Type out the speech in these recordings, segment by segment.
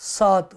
7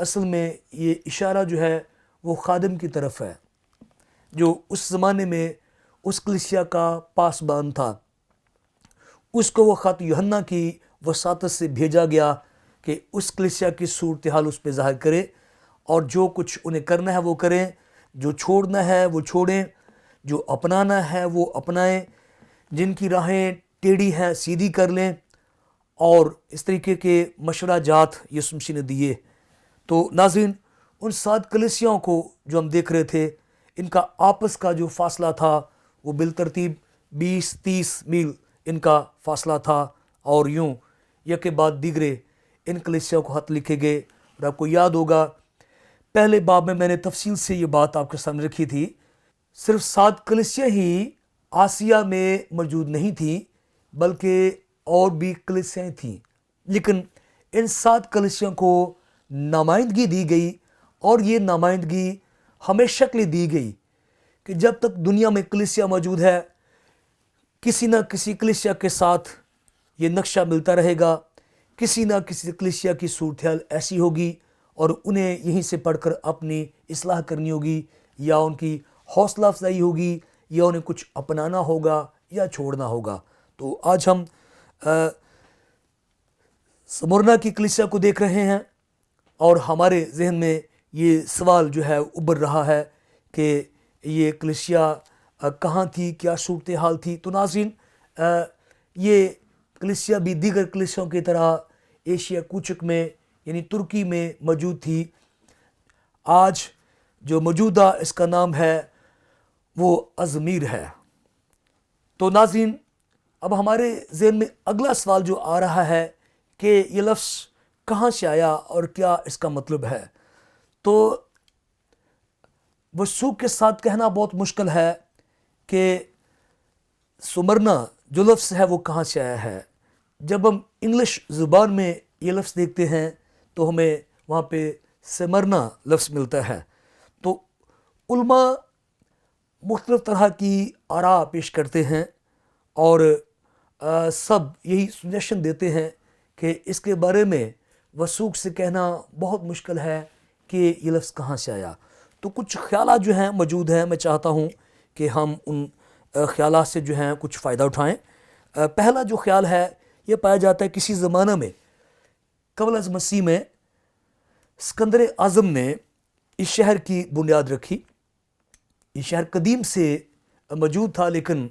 اصل میں یہ اشارہ جو ہے وہ خادم کی طرف ہے جو اس زمانے میں اس کلیسیا کا پاسبان تھا. اس کو وہ خط یوحنا کی وساطت سے بھیجا گیا کہ اس کلیسیا کی صورتحال اس پہ ظاہر کرے اور جو کچھ انہیں کرنا ہے وہ کریں, جو چھوڑنا ہے وہ چھوڑیں, جو اپنانا ہے وہ اپنائیں, جن کی راہیں ٹیڑھی ہیں سیدھی کر لیں, اور اس طریقے کے مشورہ جات یسوع مسیح نے دیے. تو ناظرین, ان 7 کلیسیاؤں کو جو ہم دیکھ رہے تھے, ان کا آپس کا جو فاصلہ تھا وہ بالترتیب 20-30 میل ان کا فاصلہ تھا, اور یوں یک کے بعد دیگرے ان کلیسیاؤں کو خط لکھے گئے. اور آپ کو یاد ہوگا پہلے باب میں نے تفصیل سے یہ بات آپ کے سامنے رکھی تھی, صرف 7 کلیسیاں ہی آسیا میں موجود نہیں تھیں بلکہ اور بھی کلیسیاں تھیں, لیکن ان 7 کلیسیاں کو نمائندگی دی گئی, اور یہ نمائندگی ہمیشہ کے لیے دی گئی کہ جب تک دنیا میں کلیسیا موجود ہے کسی نہ کسی کلیسیا کے ساتھ یہ نقشہ ملتا رہے گا, کسی نہ کسی کلیسیا کی صورتحال ایسی ہوگی اور انہیں یہیں سے پڑھ کر اپنی اصلاح کرنی ہوگی, یا ان کی حوصلہ افزائی ہوگی, یا انہیں کچھ اپنانا ہوگا یا چھوڑنا ہوگا. تو آج ہم سمرنا کی کلیسیا کو دیکھ رہے ہیں, اور ہمارے ذہن میں یہ سوال جو ہے ابھر رہا ہے کہ یہ کلیسیا کہاں تھی, کیا صورتحال تھی. تو ناظرین, یہ کلیسیا بھی دیگر کلیسیوں کی طرح ایشیا کوچک میں یعنی ترکی میں موجود تھی. آج جو موجودہ اس کا نام ہے وہ ازمیر ہے. تو ناظرین, اب ہمارے ذہن میں اگلا سوال جو آ رہا ہے کہ یہ لفظ کہاں سے آیا اور کیا اس کا مطلب ہے. تو وثوق کے ساتھ کہنا بہت مشکل ہے کہ سمرنا جو لفظ ہے وہ کہاں سے آیا ہے. جب ہم انگلش زبان میں یہ لفظ دیکھتے ہیں تو ہمیں وہاں پہ سمرنا لفظ ملتا ہے. تو علماء مختلف طرح کی آراء پیش کرتے ہیں اور سب یہی سجیشن دیتے ہیں کہ اس کے بارے میں وثوق سے کہنا بہت مشکل ہے کہ یہ لفظ کہاں سے آیا. تو کچھ خیالات جو ہیں موجود ہیں, میں چاہتا ہوں کہ ہم ان خیالات سے جو ہیں کچھ فائدہ اٹھائیں. پہلا جو خیال ہے یہ پایا جاتا ہے کسی زمانہ میں قبل از مسیح میں اسکندر اعظم نے اس شہر کی بنیاد رکھی. یہ شہر قدیم سے موجود تھا لیکن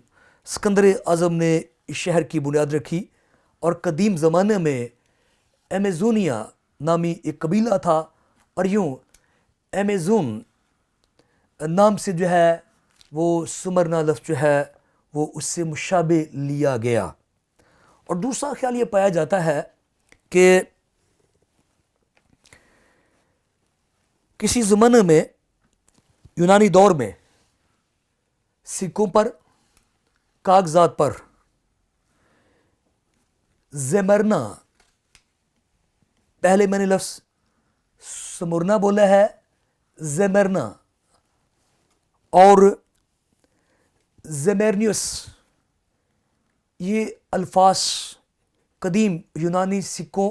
اسکندر اعظم نے اس شہر کی بنیاد رکھی, اور قدیم زمانے میں ایمیزونیا نامی ایک قبیلہ تھا, اور یوں ایمیزون نام سے جو ہے وہ سمرنا لفظ جو ہے وہ اس سے مشابہ لیا گیا. اور دوسرا خیال یہ پایا جاتا ہے کہ کسی زمانے میں یونانی دور میں سکوں پر کاغذات پر زمرنا, پہلے میں نے لفظ سمرنا بولا ہے, زمرنا اور زمیرنیوس, یہ الفاظ قدیم یونانی سکوں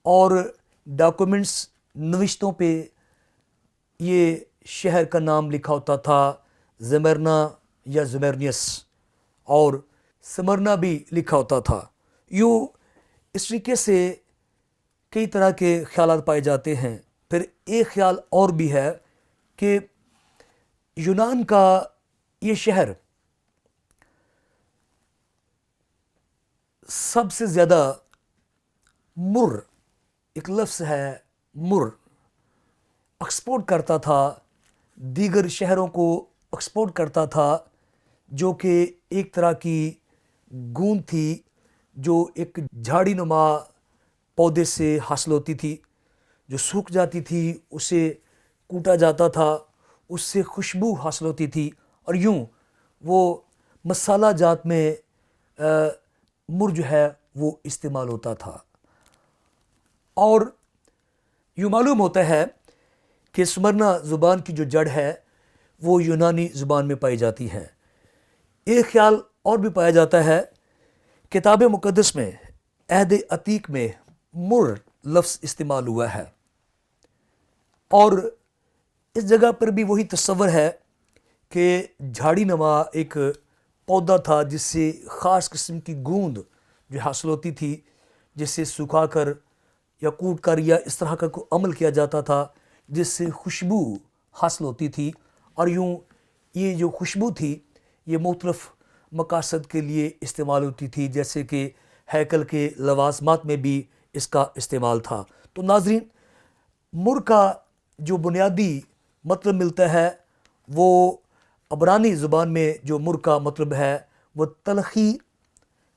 اور ڈاکومنٹس نوشتوں پہ یہ شہر کا نام لکھا ہوتا تھا, زمرنا یا زمیرنیس, اور سمرنا بھی لکھا ہوتا تھا. یوں اس طریقے سے کئی طرح کے خیالات پائے جاتے ہیں. پھر ایک خیال اور بھی ہے کہ یونان کا یہ شہر سب سے زیادہ مر, ایک لفظ ہے مر, ایکسپورٹ کرتا تھا, دیگر شہروں کو ایکسپورٹ کرتا تھا, جو کہ ایک طرح کی گوند تھی جو ایک جھاڑی نما پودے سے حاصل ہوتی تھی, جو سوکھ جاتی تھی اسے کوٹا جاتا تھا, اس سے خوشبو حاصل ہوتی تھی, اور یوں وہ مسالہ جات میں مر جو ہے وہ استعمال ہوتا تھا. اور یوں معلوم ہوتا ہے کہ سمرنا زبان کی جو جڑ ہے وہ یونانی زبان میں پائی جاتی ہے. ایک خیال اور بھی پایا جاتا ہے, کتاب مقدس میں عہد عتیق میں مر لفظ استعمال ہوا ہے. اور اس جگہ پر بھی وہی تصور ہے کہ جھاڑی نما ایک پودا تھا جس سے خاص قسم کی گوند جو حاصل ہوتی تھی، جس سے سکھا کر یا کوٹ کر یا اس طرح کا کوئی عمل کیا جاتا تھا جس سے خوشبو حاصل ہوتی تھی، اور یوں یہ جو خوشبو تھی یہ مختلف مقاصد کے لیے استعمال ہوتی تھی، جیسے کہ ہیکل کے لوازمات میں بھی اس کا استعمال تھا۔ تو ناظرین، مر کا جو بنیادی مطلب ملتا ہے وہ عبرانی زبان میں جو مر کا مطلب ہے وہ تلخی،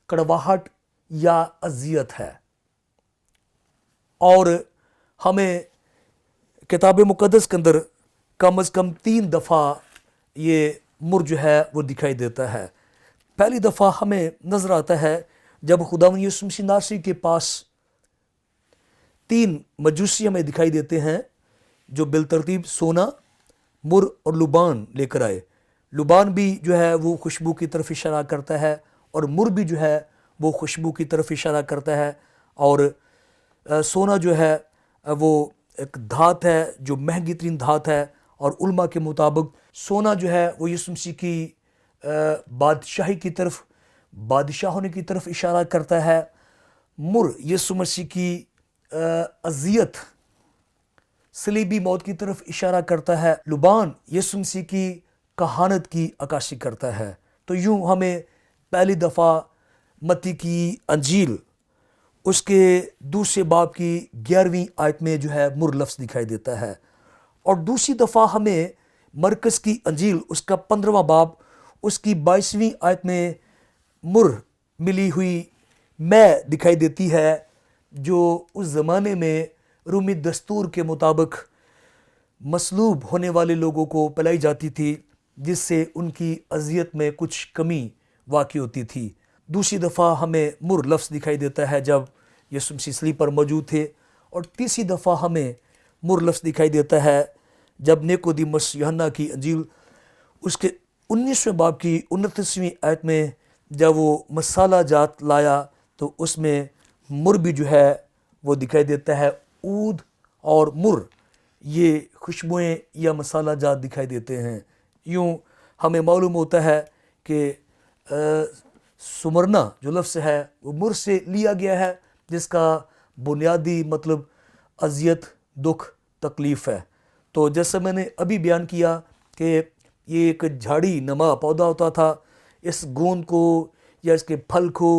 کڑواہٹ یا اذیت ہے، اور ہمیں کتاب مقدس کے اندر کم از کم 3 دفعہ یہ مر جو ہے وہ دکھائی دیتا ہے۔ پہلی دفعہ ہمیں نظر آتا ہے جب خداوند یسوع مسیح ناصری کے پاس 3 مجوسی ہمیں دکھائی دیتے ہیں جو بالترتیب سونا، مر اور لبان لے کر آئے۔ لبان بھی جو ہے وہ خوشبو کی طرف اشارہ کرتا ہے، اور مر بھی جو ہے وہ خوشبو کی طرف اشارہ کرتا ہے، اور سونا جو ہے وہ ایک دھات ہے جو مہنگی ترین دھات ہے، اور علماء کے مطابق سونا جو ہے وہ یسوع مسیح کی بادشاہی کی طرف، بادشاہ ہونے کی طرف اشارہ کرتا ہے۔ مر یسوع مسیح کی اذیت، صلیبی موت کی طرف اشارہ کرتا ہے۔ لبان یسوع مسیح کی کہانت کی عکاسی کرتا ہے۔ تو یوں ہمیں پہلی دفعہ متی کی انجیل اس کے 2 باب کی 11ویں آیت میں جو ہے مر لفظ دکھائی دیتا ہے، اور دوسری دفعہ ہمیں مرکز کی انجیل اس کا 15واں باب اس کی 22ویں آیت میں مر ملی ہوئی میں دکھائی دیتی ہے، جو اس زمانے میں رومی دستور کے مطابق مصلوب ہونے والے لوگوں کو پلائی جاتی تھی، جس سے ان کی اذیت میں کچھ کمی واقع ہوتی تھی۔ دوسری دفعہ ہمیں مر لفظ دکھائی دیتا ہے جب یسوع مسیح صلیب پر موجود تھے، اور تیسری دفعہ ہمیں مر لفظ دکھائی دیتا ہے جب نیقودیمس یوحنا کی انجیل اس کے 19ویں باب کی 29ویں آیت میں جب وہ مسالہ جات لایا تو اس میں مر بھی جو ہے وہ دکھائی دیتا ہے۔ عود اور مر یہ خوشبوئیں یا مسالہ جات دکھائی دیتے ہیں۔ یوں ہمیں معلوم ہوتا ہے کہ سمرنا جو لفظ ہے وہ مر سے لیا گیا ہے، جس کا بنیادی مطلب اذیت، دکھ، تکلیف ہے۔ تو جیسا میں نے ابھی بیان کیا کہ یہ ایک جھاڑی نما پودا ہوتا تھا، اس گوند کو یا اس کے پھل کو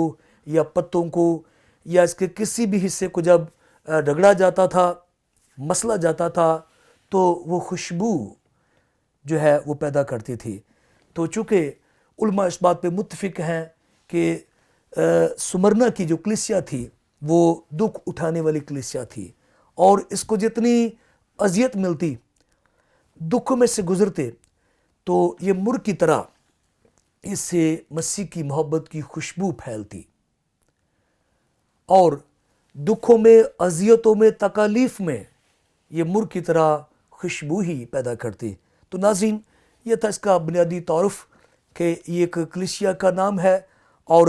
یا پتوں کو یا اس کے کسی بھی حصے کو جب رگڑا جاتا تھا، مسلا جاتا تھا، تو وہ خوشبو جو ہے وہ پیدا کرتی تھی۔ تو چونکہ علماء اس بات پہ متفق ہیں کہ سمرنا کی جو کلیسیا تھی وہ دکھ اٹھانے والی کلیسیا تھی، اور اس کو جتنی اذیت ملتی، دکھوں میں سے گزرتے، تو یہ مر کی طرح اس سے مسیح کی محبت کی خوشبو پھیلتی، اور دکھوں میں، اذیتوں میں، تکالیف میں یہ مر کی طرح خوشبو ہی پیدا کرتی۔ تو ناظرین، یہ تھا اس کا بنیادی تعارف کہ یہ ایک کلیسیا کا نام ہے، اور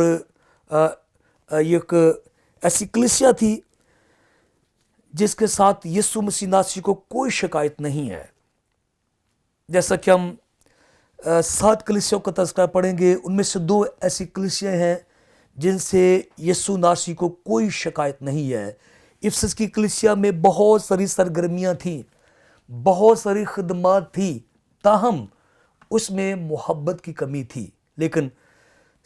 یہ ایک ایسی کلیسیا تھی جس کے ساتھ یسوع مسیح ناصری کو کوئی شکایت نہیں ہے۔ جیسا کہ ہم 7 کلیسیوں کا تذکرہ پڑھیں گے، ان میں سے 2 ایسی کلیسیاں ہیں جن سے یسوع ناصری کو کوئی شکایت نہیں ہے۔ افسس کی کلیسیا میں بہت ساری سرگرمیاں تھیں، بہت ساری خدمات تھیں، تاہم اس میں محبت کی کمی تھی۔ لیکن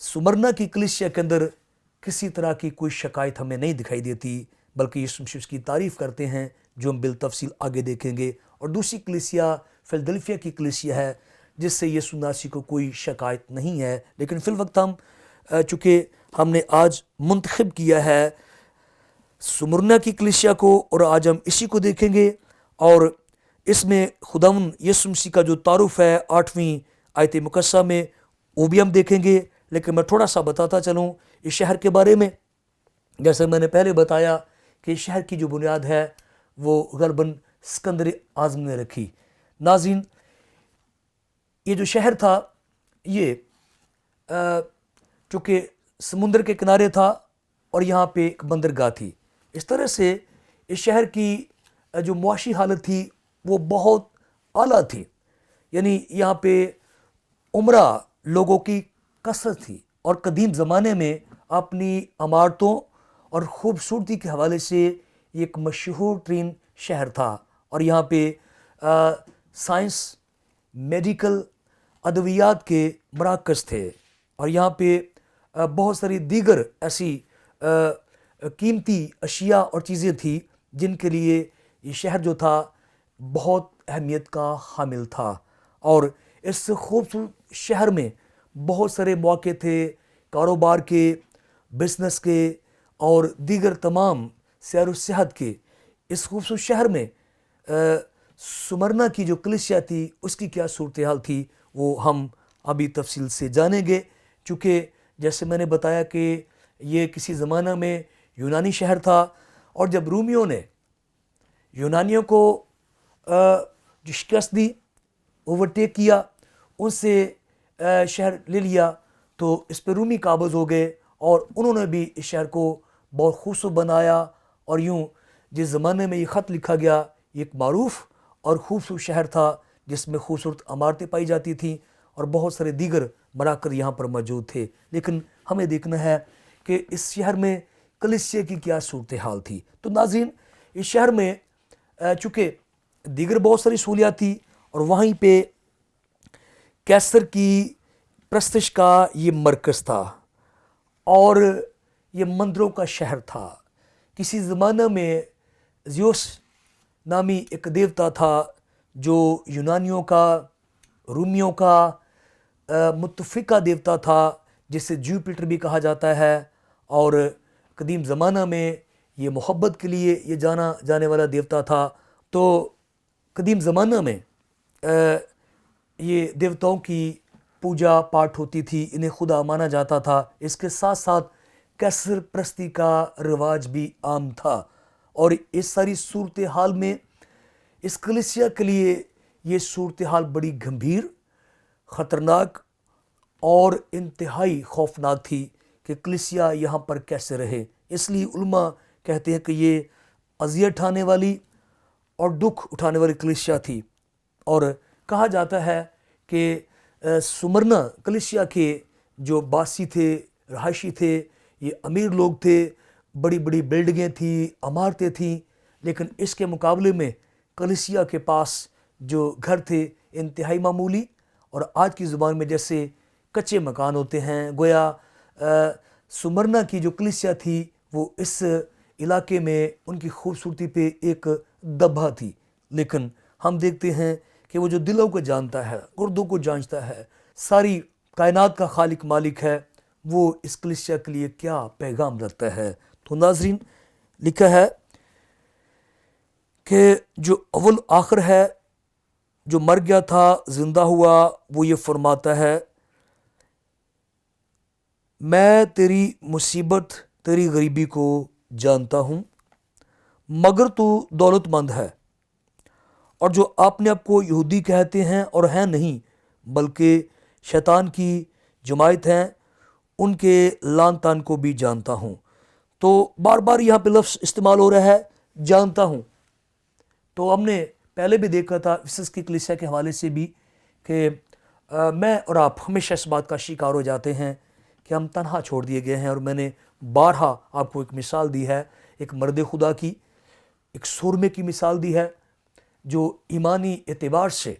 سمرنا کی کلیسیا کے اندر کسی طرح کی کوئی شکایت ہمیں نہیں دکھائی دیتی، بلکہ یسوع مسیح اس کی تعریف کرتے ہیں، جو ہم بالتفصیل آگے دیکھیں گے۔ اور دوسری کلیسیا فلدلفیا کی کلیسیا ہے، جس سے یسوع ناصری کو کوئی شکایت نہیں ہے۔ لیکن فی الوقت چونکہ ہم نے آج منتخب کیا ہے سمرنا کی کلیسیا کو، اور آج ہم اسی کو دیکھیں گے، اور اس میں خداوند یسوع مسیح کا جو تعارف ہے 8ویں آیت مقدسہ میں، وہ بھی ہم دیکھیں گے۔ لیکن میں تھوڑا سا بتاتا چلوں اس شہر کے بارے میں۔ جیسے میں نے پہلے بتایا کہ اس شہر کی جو بنیاد ہے وہ غالباً اسکندر اعظم نے رکھی۔ ناظرین، یہ جو شہر تھا یہ چونکہ سمندر کے کنارے تھا، اور یہاں پہ ایک بندرگاہ تھی، اس طرح سے اس شہر کی جو معاشی حالت تھی وہ بہت اعلیٰ تھی، یعنی یہاں پہ عمرہ لوگوں کی کثرت تھی، اور قدیم زمانے میں اپنی عمارتوں اور خوبصورتی کے حوالے سے یہ ایک مشہور ترین شہر تھا، اور یہاں پہ سائنس، میڈیکل، ادویات کے مراکز تھے، اور یہاں پہ بہت ساری دیگر ایسی قیمتی اشیاء اور چیزیں تھیں جن کے لیے یہ شہر جو تھا بہت اہمیت کا حامل تھا۔ اور اس خوبصورت شہر میں بہت سارے مواقع تھے کاروبار کے، بزنس کے اور دیگر تمام سیر و سیاحت کے۔ اس خوبصورت شہر میں سمرنا کی جو کلیسیا تھی اس کی کیا صورتحال تھی وہ ہم ابھی تفصیل سے جانیں گے، چونکہ جیسے میں نے بتایا کہ یہ کسی زمانہ میں یونانی شہر تھا، اور جب رومیوں نے یونانیوں کو جو شکست دی، اوورٹیک کیا، ان سے شہر لے لیا، تو اس پہ رومی قابض ہو گئے، اور انہوں نے بھی اس شہر کو بہت خوبصورت بنایا، اور یوں جس زمانے میں یہ خط لکھا گیا یہ ایک معروف اور خوبصورت شہر تھا جس میں خوبصورت عمارتیں پائی جاتی تھیں اور بہت سارے دیگر مراکز یہاں پر موجود تھے۔ لیکن ہمیں دیکھنا ہے کہ اس شہر میں کلیسیا کی کیا صورتحال تھی۔ تو ناظرین، اس شہر میں چونکہ دیگر بہت ساری سہولیات تھی، اور وہیں پہ کیسر کی پرستش کا یہ مرکز تھا، اور یہ مندروں کا شہر تھا۔ کسی زمانہ میں زیوس نامی ایک دیوتا تھا جو یونانیوں کا، رومیوں کا متفقہ دیوتا تھا، جسے جوپیٹر بھی کہا جاتا ہے، اور قدیم زمانہ میں یہ محبت کے لیے یہ جانا جانے والا دیوتا تھا۔ تو قدیم زمانہ میں یہ دیوتاؤں کی پوجا پاٹ ہوتی تھی، انہیں خدا مانا جاتا تھا۔ اس کے ساتھ ساتھ کیسر پرستی کا رواج بھی عام تھا، اور اس ساری صورتحال میں اس کلیسیا کے لیے یہ صورتحال بڑی گمبھیر، خطرناک اور انتہائی خوفناک تھی کہ کلیسیا یہاں پر کیسے رہے۔ اس لیے علماء کہتے ہیں کہ یہ اذیت اٹھانے والی اور دکھ اٹھانے والی کلیسیا تھی، اور کہا جاتا ہے کہ سمرنا کلیسیا کے جو باسی تھے، رہائشی تھے، یہ امیر لوگ تھے، بڑی بڑی بلڈنگیں تھیں، عمارتیں تھیں، لیکن اس کے مقابلے میں کلیسیا کے پاس جو گھر تھے انتہائی معمولی، اور آج کی زبان میں جیسے کچے مکان ہوتے ہیں، گویا سمرنا کی جو کلیسیا تھی وہ اس علاقے میں ان کی خوبصورتی پہ ایک دبہ تھی۔ لیکن ہم دیکھتے ہیں کہ وہ جو دلوں کو جانتا ہے، گردوں کو جانچتا ہے، ساری کائنات کا خالق مالک ہے، وہ اس کلیسیا کے لیے کیا پیغام رکھتا ہے۔ تو ناظرین، لکھا ہے کہ جو اول آخر ہے، جو مر گیا تھا زندہ ہوا، وہ یہ فرماتا ہے، میں تیری مصیبت، تیری غریبی کو جانتا ہوں، مگر تو دولت مند ہے، اور جو اپنے آپ کو یہودی کہتے ہیں اور ہیں نہیں بلکہ شیطان کی جماعت ہیں، ان کے لعن طعن کو بھی جانتا ہوں۔ تو بار بار یہاں پہ لفظ استعمال ہو رہا ہے، جانتا ہوں۔ تو ہم نے پہلے بھی دیکھا تھا افسس کی کلیسیا کے حوالے سے بھی کہ میں اور آپ ہمیشہ اس بات کا شکار ہو جاتے ہیں کہ ہم تنہا چھوڑ دیے گئے ہیں، اور میں نے بارہا آپ کو ایک مثال دی ہے، ایک مرد خدا کی، ایک سورمے کی مثال دی ہے، جو ایمانی اعتبار سے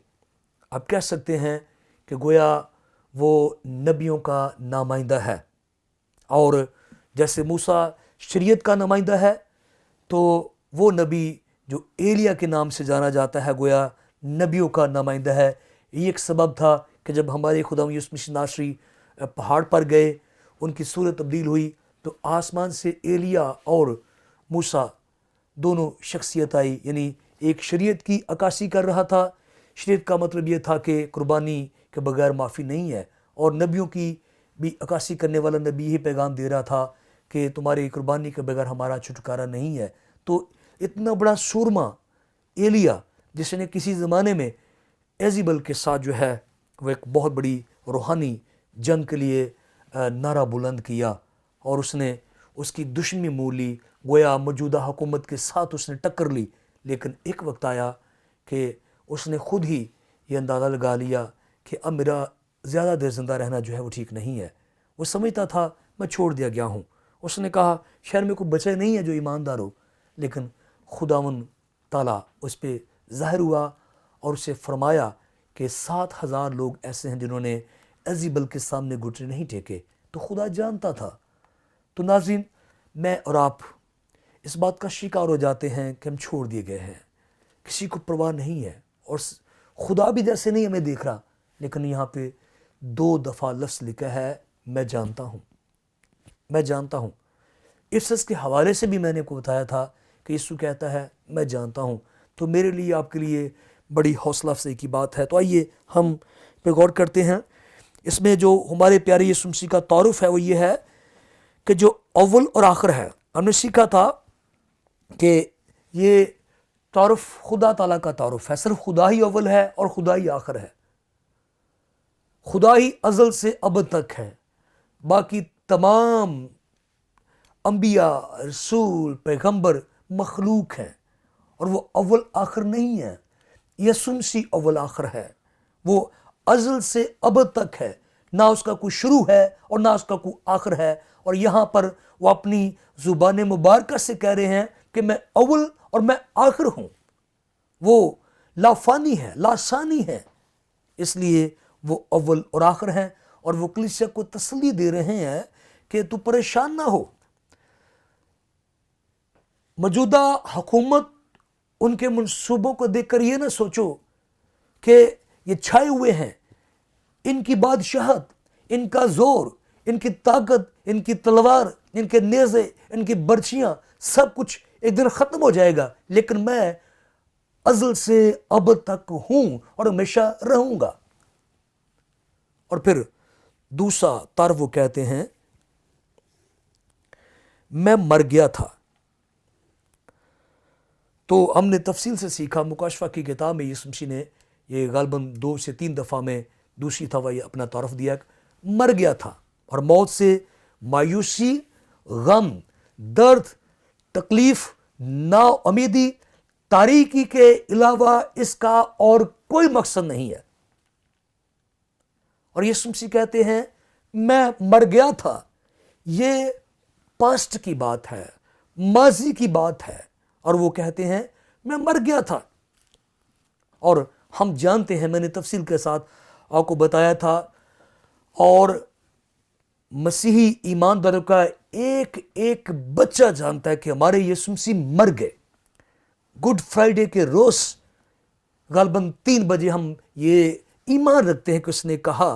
آپ کہہ سکتے ہیں کہ گویا وہ نبیوں کا نمائندہ ہے، اور جیسے موسیٰ شریعت کا نمائندہ ہے، تو وہ نبی جو ایلیا کے نام سے جانا جاتا ہے گویا نبیوں کا نمائندہ ہے۔ یہ ایک سبب تھا کہ جب ہمارے خدا یسوع مسیح ناصری پہاڑ پر گئے، ان کی صورت تبدیل ہوئی، تو آسمان سے ایلیا اور موسیٰ دونوں شخصیت آئی، یعنی ایک شریعت کی عکاسی کر رہا تھا۔ شریعت کا مطلب یہ تھا کہ قربانی کے بغیر معافی نہیں ہے، اور نبیوں کی بھی عکاسی کرنے والا نبی یہ پیغام دے رہا تھا کہ تمہاری قربانی کے بغیر ہمارا چھٹکارا نہیں ہے۔ تو اتنا بڑا سورما ایلیا، جس نے کسی زمانے میں ایزیبل کے ساتھ جو ہے وہ ایک بہت بڑی روحانی جنگ کے لیے نعرہ بلند کیا، اور اس نے اس کی دشمنی مول لی، گویا موجودہ حکومت کے ساتھ اس نے ٹکر لی، لیکن ایک وقت آیا کہ اس نے خود ہی یہ اندازہ لگا لیا کہ اب میرا زیادہ دیر زندہ رہنا جو ہے وہ ٹھیک نہیں ہے. وہ سمجھتا تھا میں چھوڑ دیا گیا ہوں. اس نے کہا شہر میں کوئی بچے نہیں ہے جو ایماندار ہو. لیکن خداوند تعالیٰ اس پہ ظاہر ہوا اور اسے فرمایا کہ 7,000 لوگ ایسے ہیں جنہوں نے ایزیبل کے سامنے گھٹنے نہیں ٹیکے. تو خدا جانتا تھا. تو ناظرین، میں اور آپ اس بات کا شکار ہو جاتے ہیں کہ ہم چھوڑ دیے گئے ہیں، کسی کو پرواہ نہیں ہے، اور خدا بھی جیسے نہیں ہمیں دیکھ رہا. لیکن یہاں پہ 2 دفعہ لفظ لکھا ہے میں جانتا ہوں، میں جانتا ہوں. افسس کے حوالے سے بھی میں نے کو بتایا تھا کہ یسوع کہتا ہے میں جانتا ہوں. تو میرے لیے آپ کے لیے بڑی حوصلہ افزائی کی بات ہے. تو آئیے ہم پہ غور کرتے ہیں. اس میں جو ہمارے پیارے یسوع مسیح کا تعارف ہے وہ یہ ہے کہ جو اول اور آخر ہے. ہم نے سیکھا تھا کہ یہ تعارف خدا تعالیٰ کا تعارف ہے. صرف خدا ہی اول ہے اور خدا ہی آخر ہے. خدا ہی ازل سے ابد تک ہے. باقی تمام انبیاء، رسول، پیغمبر مخلوق ہیں اور وہ اول آخر نہیں ہے. یسوع مسیح اول آخر ہے. وہ ازل سے ابد تک ہے. نہ اس کا کوئی شروع ہے اور نہ اس کا کوئی آخر ہے. اور یہاں پر وہ اپنی زبان مبارکہ سے کہہ رہے ہیں کہ میں اول اور میں آخر ہوں. وہ لا فانی ہے، لا ثانی ہے، اس لیے وہ اول اور آخر ہیں. اور وہ کلیسیا کو تسلی دے رہے ہیں کہ تو پریشان نہ ہو. موجودہ حکومت ان کے منصوبوں کو دیکھ کر یہ نہ سوچو کہ یہ چھائے ہوئے ہیں، ان کی بادشاہت، ان کا زور، ان کی طاقت، ان کی تلوار، ان کے نیزے، ان کی برچیاں، سب کچھ ایک دن ختم ہو جائے گا. لیکن میں ازل سے ابد تک ہوں اور ہمیشہ رہوں گا. اور پھر دوسرا تعارف وہ کہتے ہیں میں مر گیا تھا. تو ہم نے تفصیل سے سیکھا مکاشفہ کی کتاب میں یسوع مسیح نے یہ غالباً 2 سے 3 دفعہ میں دوسری دفعہ یہ اپنا تعارف دیا کہ مر گیا تھا. اور موت سے مایوسی، غم، درد، تکلیف، نا امیدی، تاریکی کے علاوہ اس کا اور کوئی مقصد نہیں ہے. اور یسوع مسیح کہتے ہیں میں مر گیا تھا. یہ پاسٹ کی بات ہے، ماضی کی بات ہے. اور وہ کہتے ہیں میں مر گیا تھا. اور ہم جانتے ہیں، میں نے تفصیل کے ساتھ آپ کو بتایا تھا، اور مسیحی ایمانداروں کا ایک ایک بچہ جانتا ہے کہ ہمارے یسوع مسیح مر گئے. گڈ فرائیڈے کے روز غالباً 3 بجے ہم یہ ایمان رکھتے ہیں کہ اس نے کہا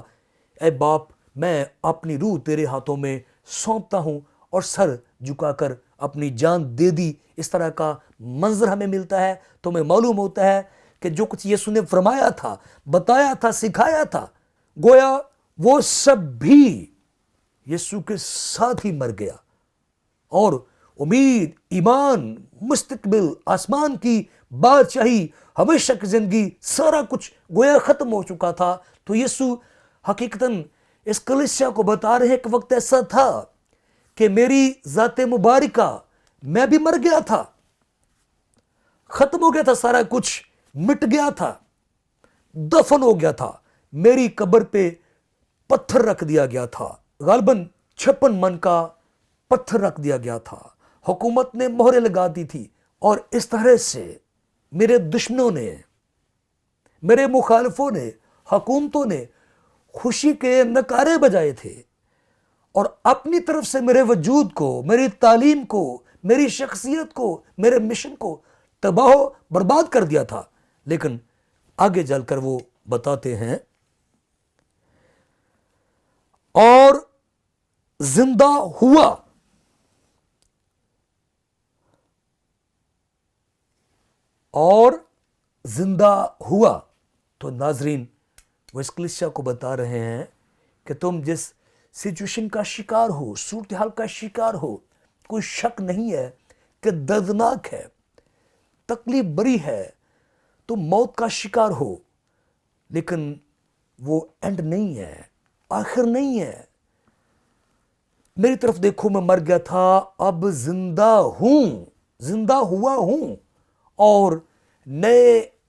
اے باپ میں اپنی روح تیرے ہاتھوں میں سونپتا ہوں، اور سر جھکا کر اپنی جان دے دی. اس طرح کا منظر ہمیں ملتا ہے. تو ہمیں معلوم ہوتا ہے کہ جو کچھ یسوع نے فرمایا تھا، بتایا تھا، سکھایا تھا، گویا وہ سب بھی یسوع کے ساتھ ہی مر گیا. اور امید، ایمان، مستقبل، آسمان کی بادشاہی، ہمیشہ کی زندگی، سارا کچھ گویا ختم ہو چکا تھا. تو یسوع حقیقتاً اس کلیسیا کو بتا رہے ہیں کہ وقت ایسا تھا کہ میری ذات مبارکہ، میں بھی مر گیا تھا، ختم ہو گیا تھا، سارا کچھ مٹ گیا تھا، دفن ہو گیا تھا. میری قبر پہ پتھر رکھ دیا گیا تھا، غالباً 56 من کا پتھر رکھ دیا گیا تھا. حکومت نے مہریں لگا دی تھی. اور اس طرح سے میرے دشمنوں نے، میرے مخالفوں نے، حکومتوں نے خوشی کے نعرے بجائے تھے اور اپنی طرف سے میرے وجود کو، میری تعلیم کو، میری شخصیت کو، میرے مشن کو تباہ و برباد کر دیا تھا. لیکن آگے چل کر وہ بتاتے ہیں اور زندہ ہوا. اور زندہ ہوا. تو ناظرین، وہ اس کلیسیا کو بتا رہے ہیں کہ تم جس سچویشن کا شکار ہو، صورتحال کا شکار ہو، کوئی شک نہیں ہے کہ دردناک ہے، تکلیف بری ہے، تم موت کا شکار ہو، لیکن وہ اینڈ نہیں ہے، آخر نہیں ہے. میری طرف دیکھو، میں مر گیا تھا، اب زندہ ہوں، زندہ ہوا ہوں، اور نئے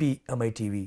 PMI TV।